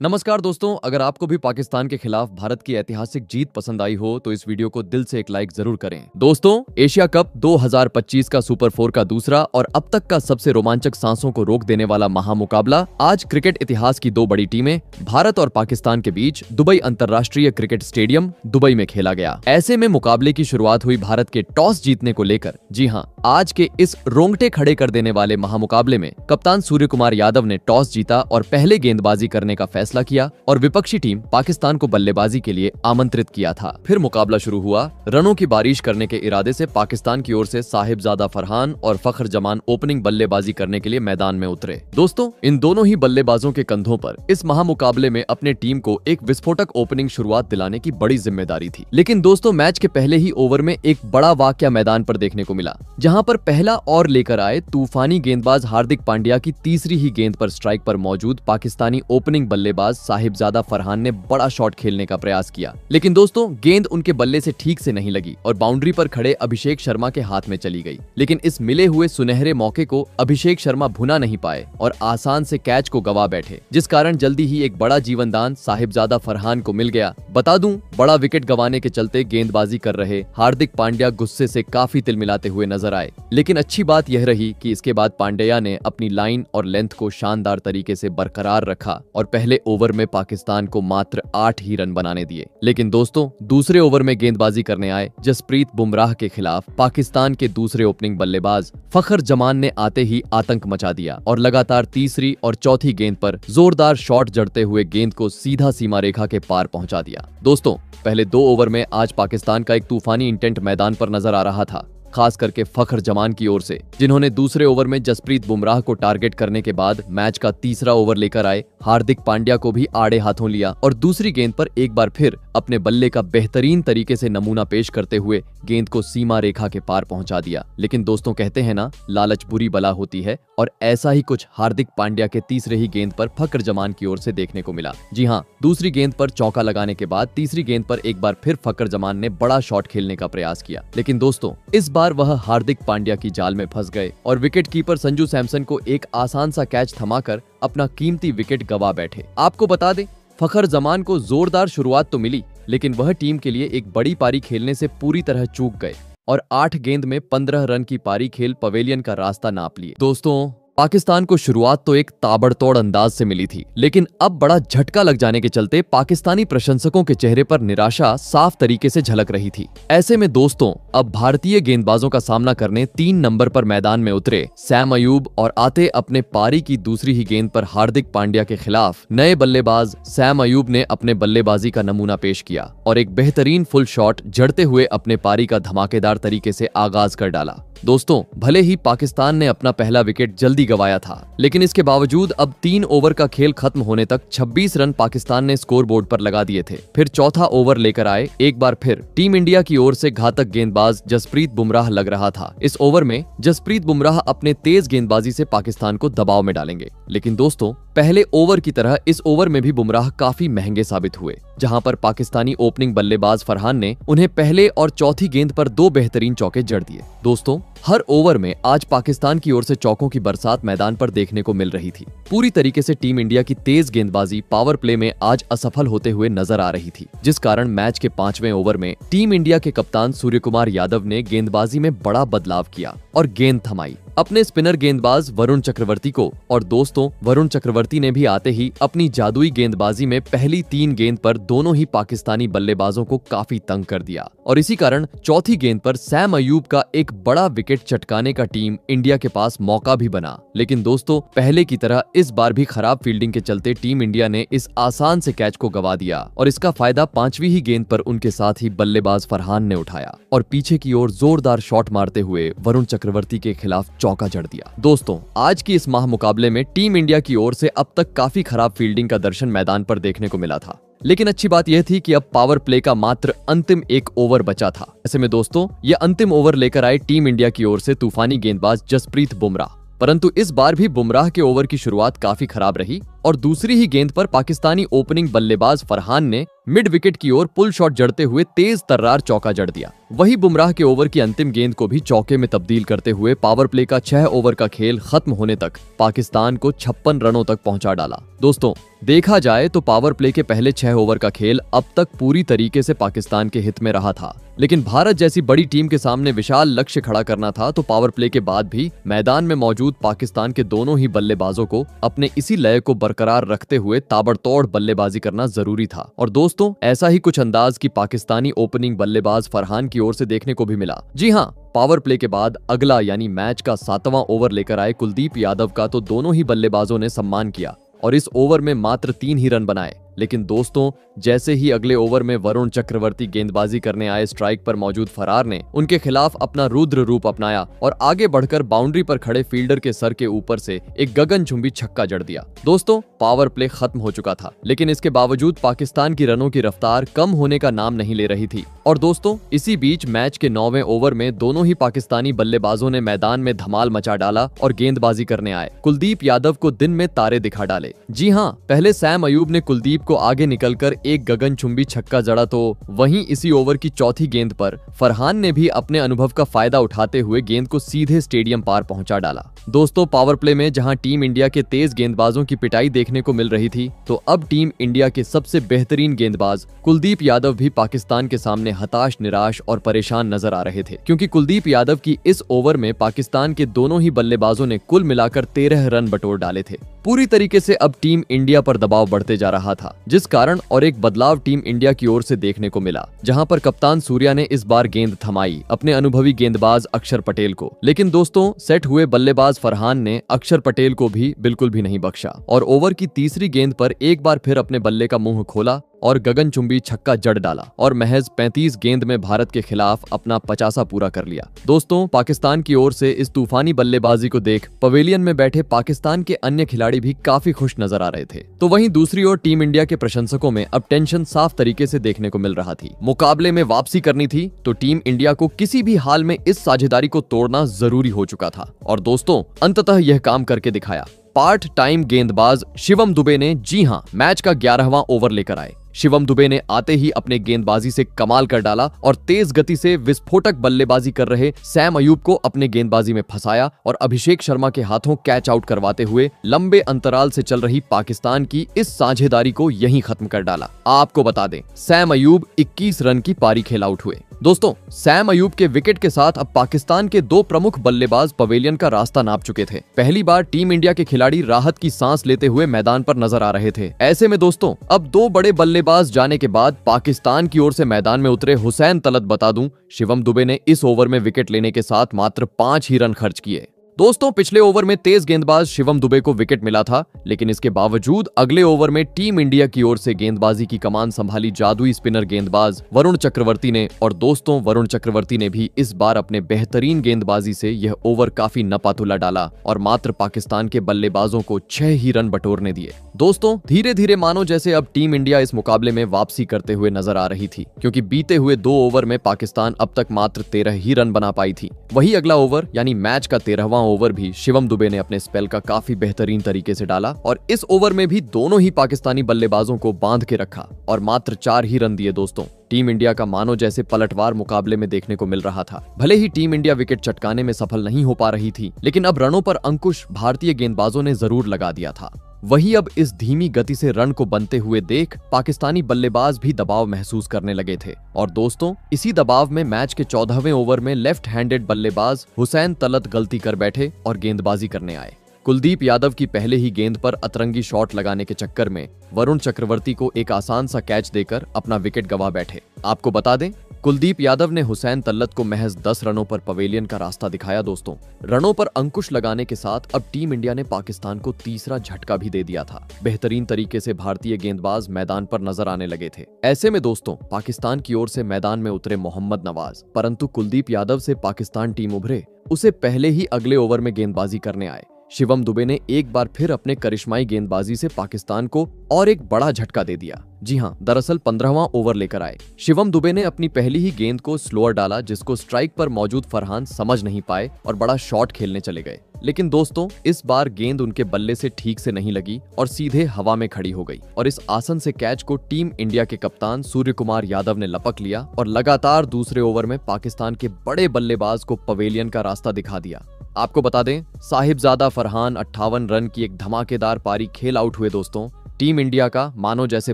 नमस्कार दोस्तों, अगर आपको भी पाकिस्तान के खिलाफ भारत की ऐतिहासिक जीत पसंद आई हो तो इस वीडियो को दिल से एक लाइक जरूर करें। दोस्तों, एशिया कप 2025 का सुपर 4 का दूसरा और अब तक का सबसे रोमांचक सांसों को रोक देने वाला महामुकाबला आज क्रिकेट इतिहास की दो बड़ी टीमें भारत और पाकिस्तान के बीच दुबई अंतरराष्ट्रीय क्रिकेट स्टेडियम दुबई में खेला गया। ऐसे में मुकाबले की शुरुआत हुई भारत के टॉस जीतने को लेकर। जी हाँ, आज के इस रोंगटे खड़े कर देने वाले महामुकाबले में कप्तान सूर्य कुमार यादव ने टॉस जीता और पहले गेंदबाजी करने का फैसला किया और विपक्षी टीम पाकिस्तान को बल्लेबाजी के लिए आमंत्रित किया था। फिर मुकाबला शुरू हुआ। रनों की बारिश करने के इरादे से पाकिस्तान की ओर से साहिबजादा फरहान और फखर जमान ओपनिंग बल्लेबाजी करने के लिए मैदान में उतरे। दोस्तों, इन दोनों ही बल्लेबाजों के कंधों पर इस महामुकाबले में अपने टीम को एक विस्फोटक ओपनिंग शुरुआत दिलाने की बड़ी जिम्मेदारी थी। लेकिन दोस्तों, मैच के पहले ही ओवर में एक बड़ा वाकया मैदान पर देखने को मिला, जहां पर पहला और लेकर आए तूफानी गेंदबाज हार्दिक पांड्या की तीसरी ही गेंद पर स्ट्राइक पर मौजूद पाकिस्तानी ओपनिंग बल्लेबाज साहिबजादा फरहान ने बड़ा शॉट खेलने का प्रयास किया। लेकिन दोस्तों, गेंद उनके बल्ले से ठीक से नहीं लगी और बाउंड्री पर खड़े अभिषेक शर्मा के हाथ में चली गई। लेकिन इस मिले हुए सुनहरे मौके को अभिषेक शर्मा भुना नहीं पाए और आसान से कैच को गवा बैठे, जिस कारण जल्दी ही एक बड़ा जीवनदान साहिबजादा फरहान को मिल गया। बता दूं, बड़ा विकेट गंवाने के चलते गेंदबाजी कर रहे हार्दिक पांड्या गुस्से से काफी तिलमिलाते हुए नजर आए। लेकिन अच्छी बात यह रही कि इसके बाद पांड्या ने अपनी लाइन और लेंथ को शानदार तरीके से बरकरार रखा और पहले ओवर में पाकिस्तान को मात्र 8 ही रन बनाने दिए। लेकिन दोस्तों, दूसरे ओवर में गेंदबाजी करने आए जसप्रीत बुमराह के खिलाफ पाकिस्तान के दूसरे ओपनिंग बल्लेबाज फखर जमान ने आते ही आतंक मचा दिया और लगातार तीसरी और चौथी गेंद पर जोरदार शॉट जड़ते हुए गेंद को सीधा सीमा रेखा के पार पहुंचा दिया। दोस्तों, पहले 2 ओवर में आज पाकिस्तान का एक तूफानी इंटेंट मैदान पर नजर आ रहा था, खास करके फखर जमान की ओर से, जिन्होंने दूसरे ओवर में जसप्रीत बुमराह को टारगेट करने के बाद मैच का तीसरा ओवर लेकर आए हार्दिक पांड्या को भी आड़े हाथों लिया और दूसरी गेंद पर एक बार फिर अपने बल्ले का बेहतरीन तरीके से नमूना पेश करते हुए गेंद को सीमा रेखा के पार पहुंचा दिया। लेकिन दोस्तों, कहते हैं ना, लालच बुरी बला होती है, और ऐसा ही कुछ हार्दिक पांड्या के तीसरे ही गेंद पर फखर जमान की ओर से देखने को मिला। जी हाँ, दूसरी गेंद पर चौका लगाने के बाद तीसरी गेंद पर एक बार फिर फखर जमान ने बड़ा शॉट खेलने का प्रयास किया। लेकिन दोस्तों, इस बार वह हार्दिक पांड्या की जाल में फंस गए और विकेट कीपर संजू सैमसन को एक आसान सा कैच थमाकर अपना कीमती विकेट गवा बैठे। आपको बता दें, फखर जमान को जोरदार शुरुआत तो मिली, लेकिन वह टीम के लिए एक बड़ी पारी खेलने से पूरी तरह चूक गए और 8 गेंद में 15 रन की पारी खेल पवेलियन का रास्ता नाप लिए। दोस्तों, पाकिस्तान को शुरुआत तो एक ताबड़तोड़ अंदाज से मिली थी, लेकिन अब बड़ा झटका लग जाने के चलते पाकिस्तानी प्रशंसकों के चेहरे पर निराशा साफ तरीके से झलक रही थी। ऐसे में दोस्तों, अब भारतीय गेंदबाजों का सामना करने 3 नंबर पर मैदान में उतरे सैम अयूब और आते अपने पारी की दूसरी ही गेंद पर हार्दिक पांड्या के खिलाफ नए बल्लेबाज सैम अयूब ने अपने बल्लेबाजी का नमूना पेश किया और एक बेहतरीन फुल शॉट जड़ते हुए अपने पारी का धमाकेदार तरीके से आगाज कर डाला। दोस्तों, भले ही पाकिस्तान ने अपना पहला विकेट जल्दी गंवाया था, लेकिन इसके बावजूद अब 3 ओवर का खेल खत्म होने तक 26 रन पाकिस्तान ने स्कोरबोर्ड पर लगा दिए थे। फिर चौथा ओवर लेकर आए एक बार फिर टीम इंडिया की ओर से घातक गेंदबाज जसप्रीत बुमराह लग रहा था। इस ओवर में जसप्रीत बुमराह अपने तेज गेंदबाजी से पाकिस्तान को दबाव में डालेंगे। लेकिन दोस्तों, पहले ओवर की तरह इस ओवर में भी बुमराह काफी महंगे साबित हुए, जहां पर पाकिस्तानी ओपनिंग बल्लेबाज फरहान ने उन्हें पहले और चौथी गेंद पर 2 बेहतरीन चौके जड़ दिए। दोस्तों, हर ओवर में आज पाकिस्तान की ओर से चौकों की बरसात मैदान पर देखने को मिल रही थी। पूरी तरीके से टीम इंडिया की तेज गेंदबाजी पावर प्ले में आज असफल होते हुए नजर आ रही थी, जिस कारण मैच के 5वें ओवर में टीम इंडिया के कप्तान सूर्य कुमार यादव ने गेंदबाजी में बड़ा बदलाव किया और गेंद थमाई अपने स्पिनर गेंदबाज वरुण चक्रवर्ती को। और दोस्तों, वरुण चक्रवर्ती ने भी आते ही अपनी जादुई गेंदबाजी में पहली 3 गेंद पर दोनों ही पाकिस्तानी बल्लेबाजों को काफी तंग कर दिया और इसी कारण चौथी गेंद पर सैम अयूब का एक बड़ा विकेट चटकाने का टीम इंडिया के पास मौका भी बना। लेकिन दोस्तों, पहले की तरह इस बार भी खराब फील्डिंग के चलते टीम इंडिया ने इस आसान से कैच को गवा दिया और इसका फायदा 5वीं ही गेंद पर उनके साथ ही बल्लेबाज फरहान ने उठाया और पीछे की ओर जोरदार शॉट मारते हुए वरुण चक्रवर्ती के खिलाफ चौका जड़ दिया। दोस्तों, आज की इस महामुकाबले में टीम इंडिया की ओर से अब तक काफी खराब फील्डिंग का दर्शन मैदान पर देखने को मिला था, लेकिन अच्छी बात यह थी कि अब पावर प्ले का मात्र अंतिम 1 ओवर बचा था। ऐसे में दोस्तों, यह अंतिम ओवर लेकर आए टीम इंडिया की ओर से तूफानी गेंदबाज जसप्रीत बुमराह। परंतु इस बार भी बुमराह के ओवर की शुरुआत काफी खराब रही और दूसरी ही गेंद पर पाकिस्तानी ओपनिंग बल्लेबाज फरहान ने मिड विकेट की ओर पुल शॉट जड़ते हुए तेज तर्रार चौका जड़ दिया। वही बुमराह के ओवर की अंतिम गेंद को भी चौके में तब्दील करते हुए पावर प्ले का 6 ओवर का खेल खत्म होने तक पाकिस्तान को 56 रनों तक पहुंचा डाला। दोस्तों, देखा जाए तो पावर प्ले के पहले 6 ओवर का खेल अब तक पूरी तरीके से पाकिस्तान के हित में रहा था, लेकिन भारत जैसी बड़ी टीम के सामने विशाल लक्ष्य खड़ा करना था तो पावर प्ले के बाद भी मैदान में मौजूद पाकिस्तान के दोनों ही बल्लेबाजों को अपने इसी लय को बरकरार रखते हुए ताबड़तोड़ बल्लेबाजी करना जरूरी था। और दोस्तों, ऐसा ही कुछ अंदाज की पाकिस्तानी ओपनिंग बल्लेबाज फरहान की ओर से देखने को भी मिला। जी हाँ, पावर प्ले के बाद अगला यानी मैच का 7वां ओवर लेकर आए कुलदीप यादव का तो दोनों ही बल्लेबाजों ने सम्मान किया और इस ओवर में मात्र 3 ही रन बनाए। लेकिन दोस्तों, जैसे ही अगले ओवर में वरुण चक्रवर्ती गेंदबाजी करने आए, स्ट्राइक पर मौजूद फरार ने उनके खिलाफ अपना रुद्र रूप अपनाया और आगे बढ़कर बाउंड्री पर खड़े फील्डर के सर के ऊपर से एक गगनचुंबी छक्का जड़ दिया। दोस्तों, पावर प्ले खत्म हो चुका था, लेकिन इसके बावजूद पाकिस्तान की रनों की रफ्तार कम होने का नाम नहीं ले रही थी। और दोस्तों, इसी बीच मैच के 9वें ओवर में दोनों ही पाकिस्तानी बल्लेबाजों ने मैदान में धमाल मचा डाला और गेंदबाजी करने आए। कुलदीप यादव को दिन में तारे दिखा डाले। जी हाँ, पहले सैम अयूब ने कुलदीप को आगे निकलकर एक गगनचुंबी छक्का जड़ा तो वहीं इसी ओवर की चौथी गेंद पर फरहान ने भी अपने अनुभव का फायदा उठाते हुए गेंद को सीधे स्टेडियम पार पहुंचा डाला। दोस्तों, पावर प्ले में जहां टीम इंडिया के तेज गेंदबाजों की पिटाई देखने को मिल रही थी, तो अब टीम इंडिया के सबसे बेहतरीन गेंदबाज कुलदीप यादव भी पाकिस्तान के सामने हताश, निराश और परेशान नजर आ रहे थे, क्योंकि कुलदीप यादव की इस ओवर में पाकिस्तान के दोनों ही बल्लेबाजों ने कुल मिलाकर 13 रन बटोर डाले थे। पूरी तरीके से अब टीम इंडिया पर दबाव बढ़ते जा रहा था, जिस कारण और एक बदलाव टीम इंडिया की ओर से देखने को मिला, जहां पर कप्तान सूर्या ने इस बार गेंद थमाई अपने अनुभवी गेंदबाज अक्षर पटेल को। लेकिन दोस्तों, सेट हुए बल्लेबाज फरहान ने अक्षर पटेल को भी बिल्कुल भी नहीं बख्शा और ओवर की तीसरी गेंद पर एक बार फिर अपने बल्ले का मुंह खोला और गगनचुंबी छक्का जड़ डाला और महज 35 गेंद में भारत के खिलाफ अपना 50 पूरा कर लिया। दोस्तों, पाकिस्तान की ओर से इस तूफानी बल्लेबाजी को देख पवेलियन में बैठे पाकिस्तान के अन्य खिलाड़ी भी काफी खुश नजर आ रहे थे। तो वहीं दूसरी ओर टीम इंडिया के प्रशंसकों में अब टेंशन साफ तरीके से देखने को मिल रहा थी। मुकाबले में वापसी करनी थी तो टीम इंडिया को किसी भी हाल में इस साझेदारी को तोड़ना जरूरी हो चुका था और दोस्तों, अंततः यह काम करके दिखाया। पार्ट टाइम गेंदबाज शिवम दुबे ने जी हां मैच का 11वां ओवर लेकर आए। शिवम दुबे ने आते ही अपने गेंदबाजी से कमाल कर डाला और तेज गति से विस्फोटक बल्लेबाजी कर रहे सैम अयूब को अपने गेंदबाजी में फंसाया और अभिषेक शर्मा के हाथों कैच आउट करवाते हुए लंबे अंतराल से चल रही पाकिस्तान की इस साझेदारी को यहीं खत्म कर डाला। आपको बता दें, सैम अयूब 21 रन की पारी खेल आउट हुए। दोस्तों, सैम अयूब के विकेट के साथ अब पाकिस्तान के 2 प्रमुख बल्लेबाज पवेलियन का रास्ता नाप चुके थे। पहली बार टीम इंडिया के खिलाड़ी राहत की सांस लेते हुए मैदान पर नजर आ रहे थे। ऐसे में दोस्तों, अब 2 बड़े बल्लेबाज जाने के बाद पाकिस्तान की ओर से मैदान में उतरे हुसैन तलत, बता दूं, शिवम दुबे ने इस ओवर में विकेट लेने के साथ मात्र 5 ही रन खर्च किए। दोस्तों, पिछले ओवर में तेज गेंदबाज शिवम दुबे को विकेट मिला था, लेकिन इसके बावजूद अगले ओवर में टीम इंडिया की ओर से गेंदबाजी की कमान संभाली जादुई स्पिनर गेंदबाज वरुण चक्रवर्ती ने। और दोस्तों, वरुण चक्रवर्ती ने भी इस बार अपने बेहतरीन गेंदबाजी से यह ओवर काफी नपातुला डाला और मात्र पाकिस्तान के बल्लेबाजों को 6 ही रन बटोरने दिए। दोस्तों, धीरे धीरे मानो जैसे अब टीम इंडिया इस मुकाबले में वापसी करते हुए नजर आ रही थी, क्योंकि बीते हुए 2 ओवर में पाकिस्तान अब तक मात्र 13 ही रन बना पाई थी। वही अगला ओवर यानी मैच का 13वां ओवर भी शिवम दुबे ने अपने स्पेल का काफी बेहतरीन तरीके से डाला और इस ओवर में भी दोनों ही पाकिस्तानी बल्लेबाजों को बांध के रखा और मात्र 4 ही रन दिए। दोस्तों, टीम इंडिया का मानो जैसे पलटवार मुकाबले में देखने को मिल रहा था। भले ही टीम इंडिया विकेट चटकाने में सफल नहीं हो पा रही थी, लेकिन अब रनों पर अंकुश भारतीय गेंदबाजों ने जरूर लगा दिया था। वही अब इस धीमी गति से रन को बनते हुए देख पाकिस्तानी बल्लेबाज भी दबाव महसूस करने लगे थे और दोस्तों, इसी दबाव में मैच के 14वें ओवर में लेफ्ट हैंडेड बल्लेबाज हुसैन तलत गलती कर बैठे और गेंदबाजी करने आए। कुलदीप यादव की पहले ही गेंद पर अतरंगी शॉट लगाने के चक्कर में वरुण चक्रवर्ती को एक आसान सा कैच देकर अपना विकेट गंवा बैठे। आपको बता दें, कुलदीप यादव ने हुसैन तल्लत को महज 10 रनों पर पवेलियन का रास्ता दिखाया। दोस्तों, रनों पर अंकुश लगाने के साथ अब टीम इंडिया ने पाकिस्तान को तीसरा झटका भी दे दिया था। बेहतरीन तरीके से भारतीय गेंदबाज मैदान पर नजर आने लगे थे। ऐसे में दोस्तों, पाकिस्तान की ओर से मैदान में उतरे मोहम्मद नवाज, परंतु कुलदीप यादव से पाकिस्तान टीम उभरे उसे पहले ही अगले ओवर में गेंदबाजी करने आए। शिवम दुबे ने एक बार फिर अपने करिश्माई गेंदबाजी से पाकिस्तान को और एक बड़ा झटका दे दिया। जी हां, दरअसल 15वां ओवर लेकर आए शिवम दुबे ने अपनी पहली ही गेंद को स्लोअर डाला, जिसको स्ट्राइक पर मौजूद फरहान समझ नहीं पाए और बड़ा शॉट खेलने चले गए। लेकिन दोस्तों इस बार गेंद उनके बल्ले से ठीक से नहीं लगी और सीधे हवा में खड़ी हो गई और इस आसन से कैच को टीम इंडिया के कप्तान सूर्य कुमार यादव ने लपक लिया और लगातार दूसरे ओवर में पाकिस्तान के बड़े बल्लेबाज को पवेलियन का रास्ता दिखा दिया। आपको बता दें, साहिबजादा फरहान 58 रन की एक धमाकेदार पारी खेल आउट हुए। दोस्तों टीम इंडिया का मानो जैसे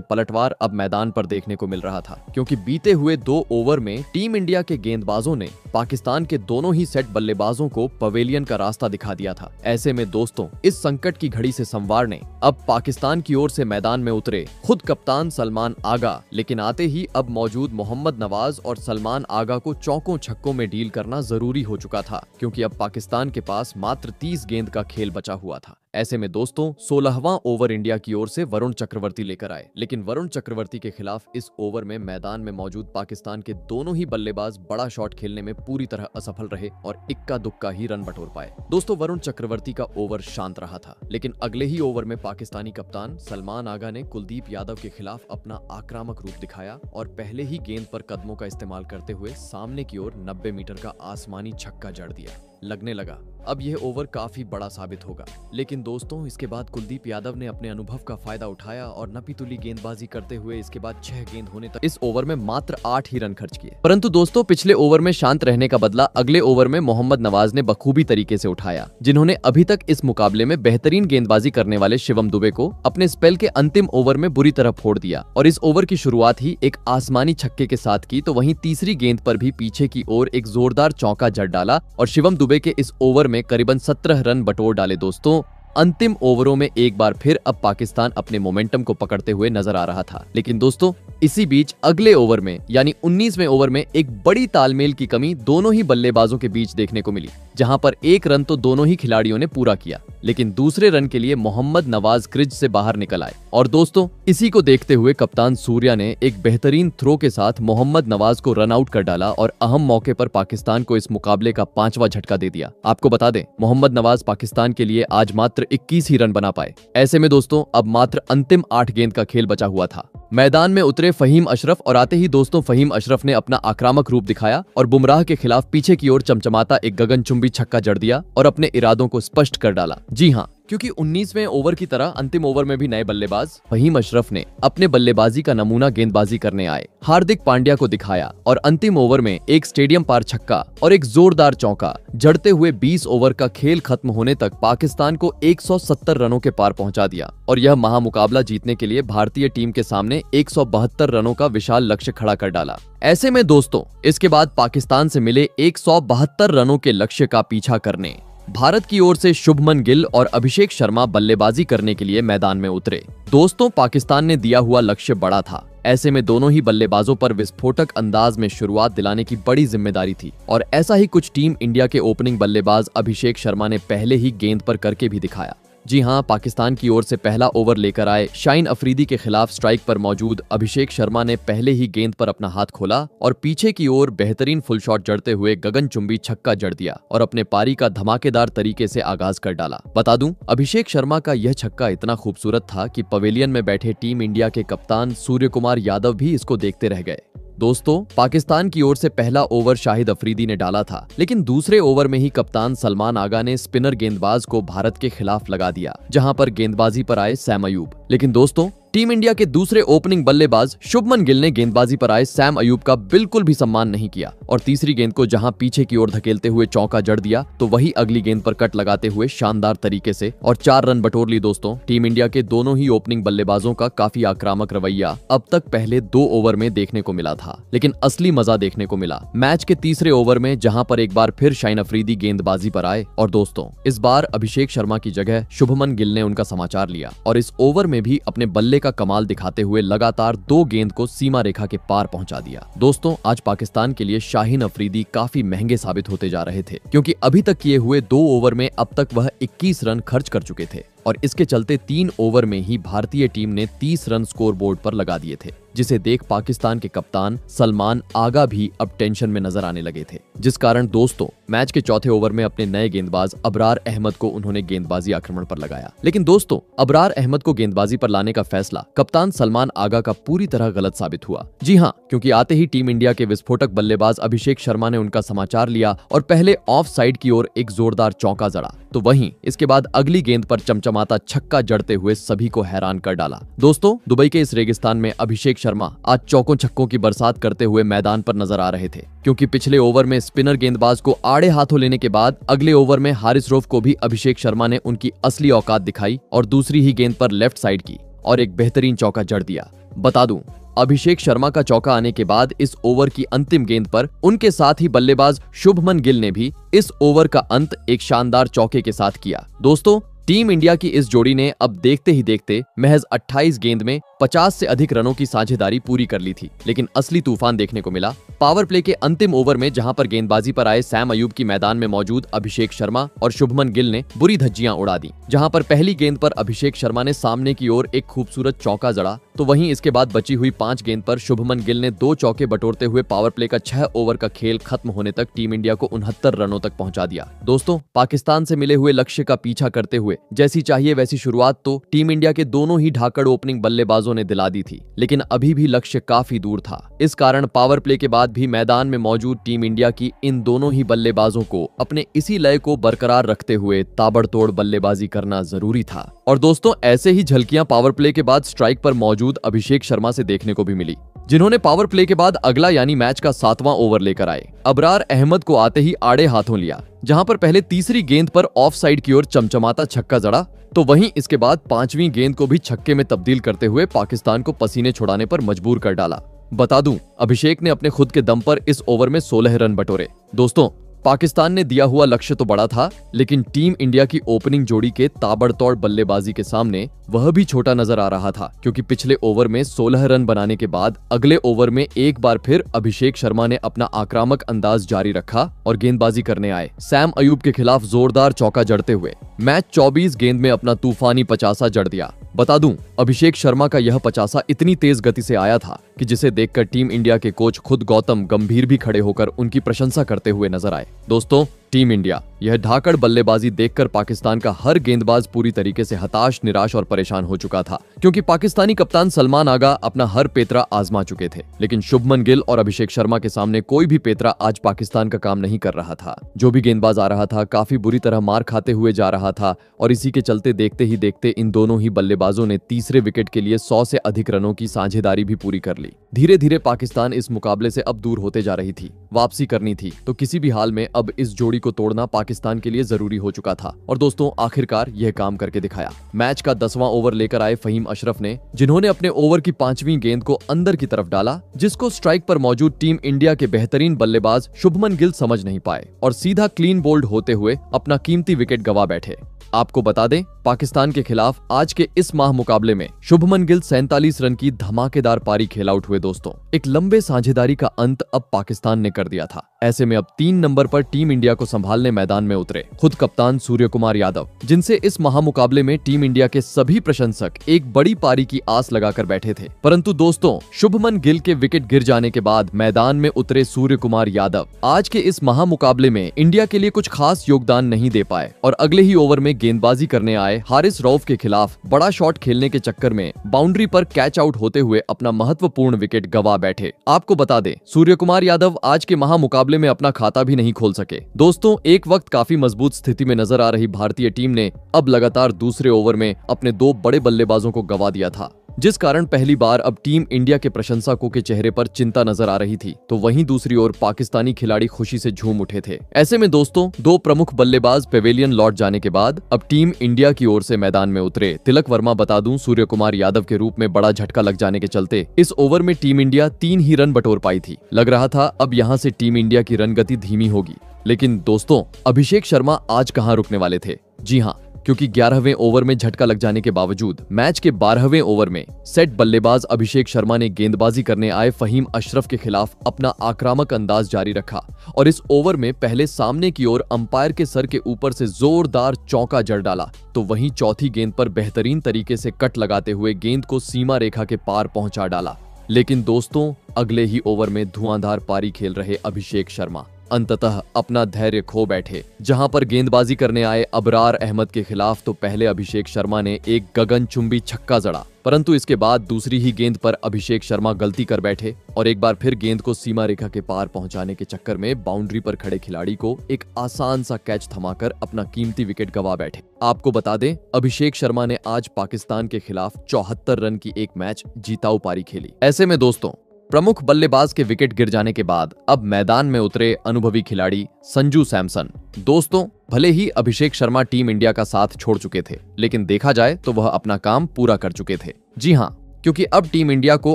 पलटवार अब मैदान पर देखने को मिल रहा था, क्योंकि बीते हुए 2 ओवर में टीम इंडिया के गेंदबाजों ने पाकिस्तान के दोनों ही सेट बल्लेबाजों को पवेलियन का रास्ता दिखा दिया था। ऐसे में दोस्तों इस संकट की घड़ी से संवारने अब पाकिस्तान की ओर से मैदान में उतरे खुद कप्तान सलमान आगा, लेकिन आते ही अब मौजूद मोहम्मद नवाज और सलमान आगा को चौकों छक्कों में डील करना जरूरी हो चुका था, क्योंकि अब पाकिस्तान के पास मात्र 30 गेंद का खेल बचा हुआ था। ऐसे में दोस्तों 16वां ओवर इंडिया की ओर से वरुण चक्रवर्ती लेकर आए, लेकिन वरुण चक्रवर्ती के खिलाफ इस ओवर में मैदान में मौजूद पाकिस्तान के दोनों ही बल्लेबाज बड़ा शॉट खेलने में पूरी तरह असफल रहे और इक्का दुक्का ही रन बटोर पाए। दोस्तों वरुण चक्रवर्ती का ओवर शांत रहा था, लेकिन अगले ही ओवर में पाकिस्तानी कप्तान सलमान आगा ने कुलदीप यादव के खिलाफ अपना आक्रामक रूप दिखाया और पहले ही गेंद पर कदमों का इस्तेमाल करते हुए सामने की ओर 90 मीटर का आसमानी छक्का जड़ दिया। लगने लगा अब यह ओवर काफी बड़ा साबित होगा, लेकिन दोस्तों इसके बाद कुलदीप यादव ने अपने अनुभव का फायदा उठाया और नपीतुली गेंदबाजी करते हुए इसके बाद 6 गेंद होने तक इस ओवर में मात्र 8 ही रन खर्च किए। परंतु दोस्तों पिछले ओवर में शांत रहने का बदला अगले ओवर में मोहम्मद नवाज ने बखूबी तरीके से उठाया, जिन्होंने अभी तक इस मुकाबले में बेहतरीन गेंदबाजी करने वाले शिवम दुबे को अपने स्पेल के अंतिम ओवर में बुरी तरह फोड़ दिया और इस ओवर की शुरुआत ही एक आसमानी छक्के के साथ की, तो वहीं तीसरी गेंद पर भी पीछे की ओर एक जोरदार चौका जड़ डाला और शिवम दुबे के इस ओवर में करीबन 17 रन बटोर डाले। दोस्तों अंतिम ओवरों में एक बार फिर अब पाकिस्तान अपने मोमेंटम को पकड़ते हुए नजर आ रहा था, लेकिन दोस्तों इसी बीच अगले ओवर में यानी 19वें ओवर में एक बड़ी तालमेल की कमी दोनों ही बल्लेबाजों के बीच देखने को मिली, जहां पर एक रन तो दोनों ही खिलाड़ियों ने पूरा किया, लेकिन दूसरे रन के लिए मोहम्मद नवाज क्रीज से बाहर निकल आए और दोस्तों इसी को देखते हुए कप्तान सूर्या ने एक बेहतरीन थ्रो के साथ मोहम्मद नवाज को रन आउट कर डाला और अहम मौके पर पाकिस्तान को इस मुकाबले का 5वां झटका दे दिया। आपको बता दें मोहम्मद नवाज पाकिस्तान के लिए आज मात्र 21 ही रन बना पाए। ऐसे में दोस्तों अब मात्र अंतिम 8 गेंद का खेल बचा हुआ था। मैदान में उतरे फहीम अशरफ और आते ही दोस्तों फहीम अशरफ ने अपना आक्रामक रूप दिखाया और बुमराह के खिलाफ पीछे की ओर चमचमाता एक गगनचुंबी छक्का जड़ दिया और अपने इरादों को स्पष्ट कर डाला। जी हां, क्योंकि 19वें ओवर की तरह अंतिम ओवर में भी नए बल्लेबाज फहीम अशरफ ने अपने बल्लेबाजी का नमूना गेंदबाजी करने आए, हार्दिक पांड्या को दिखाया और अंतिम ओवर में एक स्टेडियम पार छक्का और एक जोरदार चौका जड़ते हुए 20 ओवर का खेल खत्म होने तक पाकिस्तान को 170 रनों के पार पहुंचा दिया और यह महामुकाबला जीतने के लिए भारतीय टीम के सामने 172 रनों का विशाल लक्ष्य खड़ा कर डाला। ऐसे में दोस्तों इसके बाद पाकिस्तान से मिले 172 रनों के लक्ष्य का पीछा करने भारत की ओर से शुभमन गिल और अभिषेक शर्मा बल्लेबाजी करने के लिए मैदान में उतरे। दोस्तों पाकिस्तान ने दिया हुआ लक्ष्य बड़ा था, ऐसे में दोनों ही बल्लेबाजों पर विस्फोटक अंदाज में शुरुआत दिलाने की बड़ी जिम्मेदारी थी और ऐसा ही कुछ टीम इंडिया के ओपनिंग बल्लेबाज अभिषेक शर्मा ने पहले ही गेंद पर करके भी दिखाया। जी हां, पाकिस्तान की ओर से पहला ओवर लेकर आए शाहीन अफरीदी के खिलाफ स्ट्राइक पर मौजूद अभिषेक शर्मा ने पहले ही गेंद पर अपना हाथ खोला और पीछे की ओर बेहतरीन फुल शॉट जड़ते हुए गगनचुंबी छक्का जड़ दिया और अपने पारी का धमाकेदार तरीके से आगाज कर डाला। बता दूं, अभिषेक शर्मा का यह छक्का इतना खूबसूरत था कि पवेलियन में बैठे टीम इंडिया के कप्तान सूर्य कुमार यादव भी इसको देखते रह गए। दोस्तों पाकिस्तान की ओर से पहला ओवर शाहिद अफरीदी ने डाला था, लेकिन दूसरे ओवर में ही कप्तान सलमान आगा ने स्पिनर गेंदबाज को भारत के खिलाफ लगा दिया, जहां पर गेंदबाजी पर आए सैम अयूब। लेकिन दोस्तों टीम इंडिया के दूसरे ओपनिंग बल्लेबाज शुभमन गिल ने गेंदबाजी पर आए सैम अयूब का बिल्कुल भी सम्मान नहीं किया और तीसरी गेंद को जहां पीछे की ओर धकेलते हुए चौका जड़ दिया, तो वही अगली गेंद पर कट लगाते हुए शानदार तरीके से और 4 रन बटोर ली। दोस्तों टीम इंडिया के दोनों ही ओपनिंग बल्लेबाजों का काफी आक्रामक रवैया अब तक पहले 2 ओवर में देखने को मिला था, लेकिन असली मजा देखने को मिला मैच के तीसरे ओवर में, जहां पर एक बार फिर शाहीन अफरीदी गेंदबाजी पर आए और दोस्तों इस बार अभिषेक शर्मा की जगह शुभमन गिल ने उनका समाचार लिया और इस ओवर में भी अपने बल्ले का कमाल दिखाते हुए लगातार 2 गेंद को सीमा रेखा के पार पहुंचा दिया। दोस्तों आज पाकिस्तान के लिए शाहीन अफरीदी काफी महंगे साबित होते जा रहे थे, क्योंकि अभी तक किए हुए 2 ओवर में अब तक वह 21 रन खर्च कर चुके थे। और इसके चलते 3 ओवर में ही भारतीय टीम ने 30 रन स्कोर बोर्ड पर लगा दिए थे, जिसे देख पाकिस्तान के कप्तान सलमान आगा भी अब टेंशन में नजर आने लगे थे। जिस कारण दोस्तों मैच के चौथे ओवर में अपने नए गेंदबाज अबरार अहमद को उन्होंने गेंदबाजी आक्रमण पर लगाया। लेकिन दोस्तों अबरार अहमद को गेंदबाजी पर लाने का फैसला कप्तान सलमान आगा का पूरी तरह गलत साबित हुआ। जी हाँ, क्योंकि आते ही टीम इंडिया के विस्फोटक बल्लेबाज अभिषेक शर्मा ने उनका समाचार लिया और पहले ऑफ साइड की ओर एक जोरदार चौका जड़ा, तो वहीं इसके बाद अगली गेंद पर चमचमाता छक्का जड़ते हुए सभी को हैरान कर डाला। दोस्तों दुबई के इस रेगिस्तान में अभिषेक शर्मा आज चौकों छक्कों की बरसात करते हुए मैदान पर नजर आ रहे थे, क्योंकि पिछले ओवर में स्पिनर गेंदबाज को आड़े हाथों लेने के बाद अगले ओवर में हारिस रऊफ को भी अभिषेक शर्मा ने उनकी असली औकात दिखाई और दूसरी ही गेंद पर लेफ्ट साइड की और एक बेहतरीन चौका जड़ दिया। बता दूं, अभिषेक शर्मा का चौका आने के बाद इस ओवर की अंतिम गेंद पर उनके साथ ही बल्लेबाज शुभमन गिल ने भी इस ओवर का अंत एक शानदार चौके के साथ किया। दोस्तों टीम इंडिया की इस जोड़ी ने अब देखते ही देखते महज 28 गेंद में 50 से अधिक रनों की साझेदारी पूरी कर ली थी। लेकिन असली तूफान देखने को मिला पावर प्ले के अंतिम ओवर में, जहां पर गेंदबाजी पर आए सैम अयूब की मैदान में मौजूद अभिषेक शर्मा और शुभमन गिल ने बुरी धज्जियां उड़ा दी। जहां पर पहली गेंद पर अभिषेक शर्मा ने सामने की ओर एक खूबसूरत चौका जड़ा, तो वहीं इसके बाद बची हुई 5 गेंद पर शुभमन गिल ने 2 चौके बटोरते हुए पावर प्ले का 6 ओवर का खेल खत्म होने तक टीम इंडिया को 69 रनों तक पहुंचा दिया। दोस्तों पाकिस्तान से मिले हुए लक्ष्य का पीछा करते हुए जैसी चाहिए वैसी शुरुआत तो टीम इंडिया के दोनों ही ढाकड़ ओपनिंग बल्लेबाजों ने दिला दी थी, लेकिन अभी भी लक्ष्य काफी दूर था। इस कारण पावर प्ले के बाद भी मैदान में मौजूद टीम इंडिया की इन दोनों ही बल्लेबाजों को अपने इसी लय को बरकरार रखते हुए ताबड़तोड़ बल्लेबाजी करना जरूरी था। और दोस्तों ऐसे ही झलकियां पावर प्ले के बाद स्ट्राइक पर मौजूद अभिषेक शर्मा से देखने को भी मिली, जिन्होंने पावर प्ले के बाद अगला यानी मैच का 7वां ओवर लेकर आए। अबरार अहमद को आते ही आड़े हाथों लिया, जहां पर पहले तीसरी गेंद पर ऑफ साइड की ओर चमचमाता छक्का जड़ा, तो वहीं इसके बाद 5वीं गेंद को भी छक्के में तब्दील करते हुए पाकिस्तान को पसीने छुड़ाने पर मजबूर कर डाला। बता दूं, अभिषेक ने अपने खुद के दम पर इस ओवर में 16 रन बटोरे। दोस्तों पाकिस्तान ने दिया हुआ लक्ष्य तो बड़ा था, लेकिन टीम इंडिया की ओपनिंग जोड़ी के ताबड़तोड़ बल्लेबाजी के सामने वह भी छोटा नजर आ रहा था, क्योंकि पिछले ओवर में 16 रन बनाने के बाद अगले ओवर में एक बार फिर अभिषेक शर्मा ने अपना आक्रामक अंदाज जारी रखा और गेंदबाजी करने आए। सैम अयूब के खिलाफ जोरदार चौका जड़ते हुए मैच 24 गेंद में अपना तूफानी 50 जड़ दिया। बता दूं, अभिषेक शर्मा का यह 50 इतनी तेज गति से आया था कि जिसे देखकर टीम इंडिया के कोच खुद गौतम गंभीर भी खड़े होकर उनकी प्रशंसा करते हुए नजर आए। दोस्तों टीम इंडिया यह ढाकड़ बल्लेबाजी देखकर पाकिस्तान का हर गेंदबाज पूरी तरीके से हताश, निराश और परेशान हो चुका था, क्योंकि पाकिस्तानी कप्तान सलमान आगा अपना हर पेतरा आजमा चुके थे। लेकिन शुभमन गिल और अभिषेक शर्मा के सामने कोई भी पेतरा आज पाकिस्तान का काम नहीं कर रहा था। जो भी गेंदबाज आ रहा था काफी बुरी तरह मार खाते हुए जा रहा था, और इसी के चलते देखते ही देखते इन दोनों ही बल्लेबाजों ने तीसरे विकेट के लिए 100 से अधिक रनों की साझेदारी भी पूरी कर ली। धीरे धीरे पाकिस्तान इस मुकाबले से अब दूर होते जा रही थी, वापसी करनी थी, तो किसी भी हाल में अब इस जोड़ी को तोड़ना पाकिस्तान के लिए जरूरी हो चुका था। और दोस्तों आखिरकार यह काम करके दिखाया। मैच का 10वां ओवर लेकर आए फहीम अशरफ ने, जिन्होंने अपने ओवर की 5वीं गेंद को अंदर की तरफ डाला, जिसको स्ट्राइक पर मौजूद टीम इंडिया के बेहतरीन बल्लेबाज शुभमन गिल समझ नहीं पाए और सीधा क्लीन बोल्ड होते हुए अपना कीमती विकेट गंवा बैठे। आपको बता दें, पाकिस्तान के खिलाफ आज के इस माह मुकाबले में शुभमन गिल 47 रन की धमाकेदार पारी खेल आउट हुए। दोस्तों एक लंबे साझेदारी का अंत अब पाकिस्तान ने कर दिया था। ऐसे में अब 3 नंबर पर टीम इंडिया को संभालने मैदान में उतरे खुद कप्तान सूर्य कुमार यादव, जिनसे इस महामुकाबले में टीम इंडिया के सभी प्रशंसक एक बड़ी पारी की आस लगाकर बैठे थे। परंतु दोस्तों शुभमन गिल के विकेट गिर जाने के बाद मैदान में उतरे सूर्य कुमार यादव आज के इस महामुकाबले में इंडिया के लिए कुछ खास योगदान नहीं दे पाए और अगले ही ओवर में गेंदबाजी करने आए हारिस रऊफ के खिलाफ बड़ा शॉट खेलने के चक्कर में बाउंड्री पर कैच आउट होते हुए अपना महत्वपूर्ण विकेट गंवा बैठे। आपको बता दें, सूर्य कुमार यादव आज के महामुकाबले में अपना खाता भी नहीं खोल सके। दोस्तों एक वक्त काफी मजबूत स्थिति में नजर आ रही भारतीय टीम ने अब लगातार दूसरे ओवर में अपने 2 बड़े बल्लेबाजों को गंवा दिया था, जिस कारण पहली बार अब टीम इंडिया के प्रशंसकों के चेहरे पर चिंता नजर आ रही थी, तो वहीं दूसरी ओर पाकिस्तानी खिलाड़ी खुशी से झूम उठे थे। ऐसे में दोस्तों 2 प्रमुख बल्लेबाज पेवेलियन लौट जाने के बाद अब टीम इंडिया की ओर से मैदान में उतरे तिलक वर्मा। बता दूं, सूर्य कुमार यादव के रूप में बड़ा झटका लग जाने के चलते इस ओवर में टीम इंडिया 3 ही रन बटोर पाई थी। लग रहा था अब यहां से टीम इंडिया की रन गति धीमी होगी, लेकिन दोस्तों अभिषेक शर्मा आज कहां रुकने वाले थे। जी हां, क्योंकि 11वें ओवर में झटका लग जाने के बावजूद मैच के 12वें ओवर में सेट बल्लेबाज अभिषेक शर्मा ने गेंदबाजी करने आए फहीम अशरफ के खिलाफ अपना आक्रामक अंदाज जारी रखा और इस ओवर में पहले सामने की ओर अंपायर के सर के ऊपर से जोरदार चौका जड़ डाला, तो वहीं चौथी गेंद पर बेहतरीन तरीके से कट लगाते हुए गेंद को सीमा रेखा के पार पहुंचा डाला। लेकिन दोस्तों, अगले ही ओवर में धुआंधार पारी खेल रहे अभिषेक शर्मा अंततः अपना धैर्य खो बैठे। जहां पर गेंदबाजी करने आए अबरार अहमद के खिलाफ तो पहले अभिषेक शर्मा ने एक गगनचुंबी छक्का जड़ा, परंतु इसके बाद दूसरी ही गेंद पर अभिषेक शर्मा गलती कर बैठे और एक बार फिर गेंद को सीमा रेखा के पार पहुंचाने के चक्कर में बाउंड्री पर खड़े खिलाड़ी को एक आसान सा कैच थमाकर अपना कीमती विकेट गंवा बैठे। आपको बता दें, अभिषेक शर्मा ने आज पाकिस्तान के खिलाफ 74 रन की एक मैच जीताऊ पारी खेली। ऐसे में दोस्तों, प्रमुख बल्लेबाज के विकेट गिर जाने के बाद अब मैदान में उतरे अनुभवी खिलाड़ी संजू सैमसन। दोस्तों, भले ही अभिषेक शर्मा टीम इंडिया का साथ छोड़ चुके थे, लेकिन देखा जाए तो वह अपना काम पूरा कर चुके थे। जी हां, क्योंकि अब टीम इंडिया को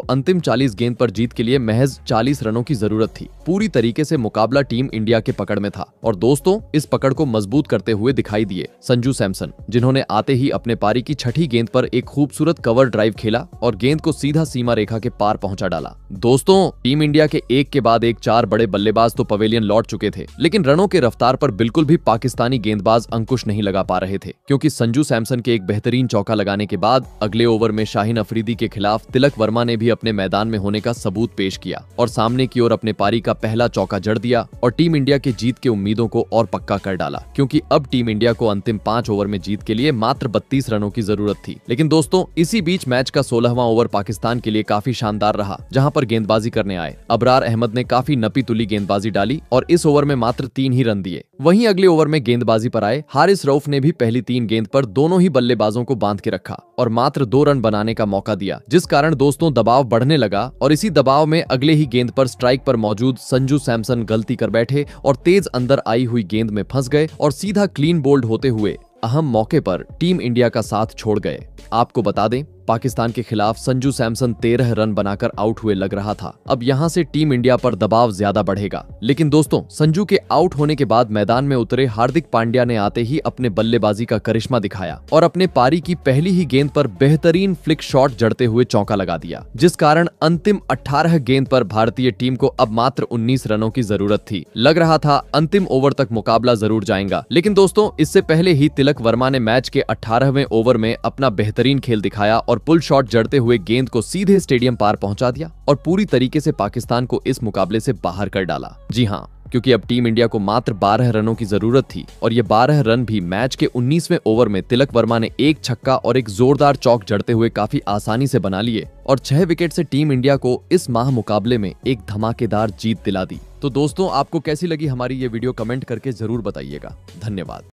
अंतिम 40 गेंद पर जीत के लिए महज 40 रनों की जरूरत थी। पूरी तरीके से मुकाबला टीम इंडिया के पकड़ में था और दोस्तों, इस पकड़ को मजबूत करते हुए दिखाई दिए संजू सैमसन, जिन्होंने आते ही अपने पारी की छठी गेंद पर एक खूबसूरत कवर ड्राइव खेला और गेंद को सीधा सीमा रेखा के पार पहुंचा डाला। दोस्तों, टीम इंडिया के एक के बाद एक 4 बड़े बल्लेबाज तो पवेलियन लौट चुके थे, लेकिन रनों के रफ्तार पर बिल्कुल भी पाकिस्तानी गेंदबाज अंकुश नहीं लगा पा रहे थे, क्योंकि संजू सैमसन के एक बेहतरीन चौका लगाने के बाद अगले ओवर में शाहीन अफरीदी के खिलाफ तिलक वर्मा ने भी अपने मैदान में होने का सबूत पेश किया और सामने की ओर अपने पारी का पहला चौका जड़ दिया और टीम इंडिया के जीत के उम्मीदों को और पक्का कर डाला, क्योंकि अब टीम इंडिया को अंतिम 5 ओवर में जीत के लिए मात्र 32 रनों की जरूरत थी। लेकिन दोस्तों, इसी बीच मैच का 16वां ओवर पाकिस्तान के लिए काफी शानदार रहा, जहां पर गेंदबाजी करने आए अबरार अहमद ने काफी नपी तुली गेंदबाजी डाली और इस ओवर में मात्र 3 ही रन दिए। वहीं अगले ओवर में गेंदबाजी पर आए हारिस रऊफ ने भी पहली 3 गेंद पर दोनों ही बल्लेबाजों को बांध के रखा और मात्र 2 रन बनाने का मौका दिया, जिस कारण दोस्तों दबाव बढ़ने लगा और इसी दबाव में अगले ही गेंद पर स्ट्राइक पर मौजूद संजू सैमसन गलती कर बैठे और तेज अंदर आई हुई गेंद में फंस गए और सीधा क्लीन बोल्ड होते हुए अहम मौके पर टीम इंडिया का साथ छोड़ गए। आपको बता दें, पाकिस्तान के खिलाफ संजू सैमसन 13 रन बनाकर आउट हुए लग रहा था। अब यहां से टीम इंडिया पर दबाव ज्यादा बढ़ेगा। लेकिन दोस्तों, संजू के आउट होने के बाद मैदान में उतरे हार्दिक पांड्या ने आते ही अपने बल्लेबाजी का करिश्मा दिखाया और अपने पारी की पहली ही गेंद पर बेहतरीन फ्लिक शॉट जड़ते हुए चौका लगा दिया, जिस कारण अंतिम 18 गेंद पर भारतीय टीम को अब मात्र 19 रनों की जरूरत थी। लग रहा था अंतिम ओवर तक मुकाबला जरूर जाएगा, लेकिन दोस्तों, इससे पहले ही तिलक वर्मा ने मैच के 18वें ओवर में अपना बेहतरीन खेल दिखाया और पुल शॉट जड़ते हुए गेंद को सीधे स्टेडियम पार पहुंचा दिया और पूरी तरीके से पाकिस्तान को इस मुकाबले से बाहर कर डाला। जी हां, क्योंकि अब टीम इंडिया को मात्र 12 रनों की जरूरत थी और ये 12 रन भी मैच के 19वें ओवर में तिलक वर्मा ने एक छक्का और एक जोरदार चौक जड़ते हुए काफी आसानी से बना लिए और 6 विकेट से टीम इंडिया को इस माह मुकाबले में एक धमाकेदार जीत दिला दी। तो दोस्तों, आपको कैसी लगी हमारी ये वीडियो कमेंट करके जरूर बताइएगा। धन्यवाद।